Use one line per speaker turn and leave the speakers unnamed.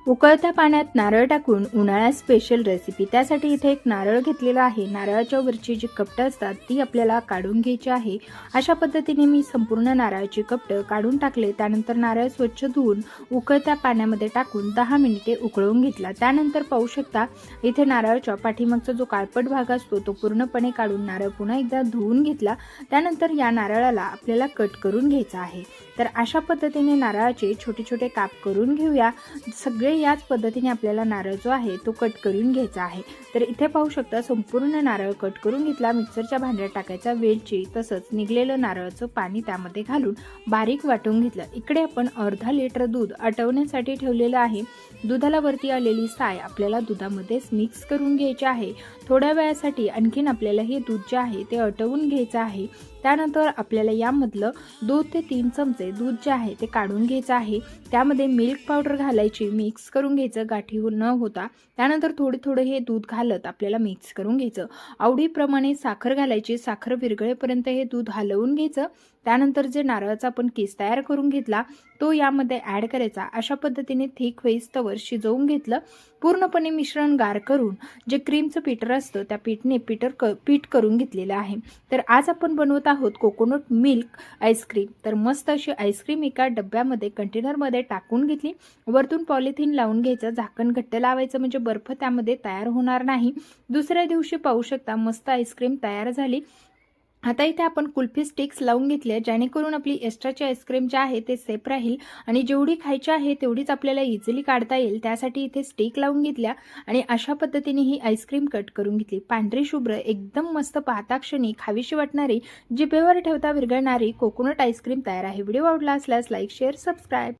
उकळत्या पाण्यात नारळ टाकून उन्हाळ्यात स्पेशल रेसिपी। त्यासाठी इथे एक नारळ घेतलेला आहे। नारळाच्या वरची जी कपटं असतात ती आपल्याला काढून घ्यायची आहे। अशा पद्धतीने मी संपूर्ण नारळाची कपटं काढून टाकले। त्यानंतर नारळ स्वच्छ धुवून उकळत्या पाण्यामध्ये टाकून 10 मिनिटे उकळवून घेतला। त्यानंतर पाहू शकता इथे नारळाच्या पाठीमागचा जो काळपट भाग असतो तो पूर्णपणे काढून नारळ पुन्हा एकदा धुवून घेतला। त्यानंतर या नारळाला आपल्याला कट करून घ्यायचा आहे। तर अशा पद्धतीने नारळाचे छोटे छोटे काप करून घेऊया। सगळे याच पद्धतीने आपल्याला नारळ जो आहे तो कट करून घ्यायचा आहे। तर इथे पाहू शकता संपूर्ण नारळ कट करून घेतला। मिक्सरच्या भांड्यात टाकायचा, वेलची तसंच निघलेलं नारळाचं पाणी त्यामध्ये घालून बारीक वाटून घेतलं। इकडे आपण अर्धा लिटर दूध आटवण्यासाठी ठेवलेलं आहे। दुधाला वरती आलेली साय आपल्याला दुधामध्येच मिक्स करून घ्यायची आहे। थोड्या वेळासाठी आणखीन आपल्याला हे दूध जे आहे ते आटवून घ्यायचं आहे। त्यानंतर आपल्याला यामधलं 2 ते 3 चमचे दूध जे आहे ते काढून घ्यायचं आहे। त्यामध्ये मिल्क पावडर घालायची, मिक्स करून घ्यायचं गाठी न होता। त्यानंतर थोडे हे दूध घालत आपल्याला मिक्स करून घ्यायचं। आवडीप्रमाणे साखर घालायची, साखर विरघळेपर्यंत हे दूध हलवून घ्यायचं। त्यानंतर जे नारळाचा आपण किस तयार करून घेतला तो यामध्ये ॲड करायचा। अशा पद्धतीने थिक होईस्तवर शिजवून घेतलं। पूर्णपणे मिश्रण गार करून जे क्रीमचं पीटर असतं त्या पीठने पीठ करून घेतलेलं आहे। तर आज आपण बनवत आहोत कोकोनट मिल्क आईस्क्रीम। तर मस्त अशी आईस्क्रीम एका डब्यामध्ये कंटेनरमध्ये टाकून घेतली। वरतून पॉलिथिन लावून घ्यायचं, झाकण घट्ट लावायचं म्हणजे बर्फ त्यामध्ये तयार होणार नाही। दुसऱ्या दिवशी पाहू शकता मस्त आईस्क्रीम तयार झाली। आता इथे आपण कुल्फी स्टिक्स लावून घेतले जेणेकरून आपली एक्स्ट्राची आईस्क्रीम जे आहे ते सेफ राहील आणि जेवढी खायची आहे तेवढीच आपल्याला इझिली काढता येईल। त्यासाठी इथे स्टिक लावून घेतल्या आणि अशा पद्धतीने ही आईस्क्रीम कट करून घेतली। पांढरी शुभ्र एकदम मस्त पाहता क्षणी खावीशी वाटणारी जिभेवर ठेवता विरघळणारी कोकोनट आईस्क्रीम तयार आहे। व्हिडिओ आवडला असल्यास लाईक, शेअर, सबस्क्राईब।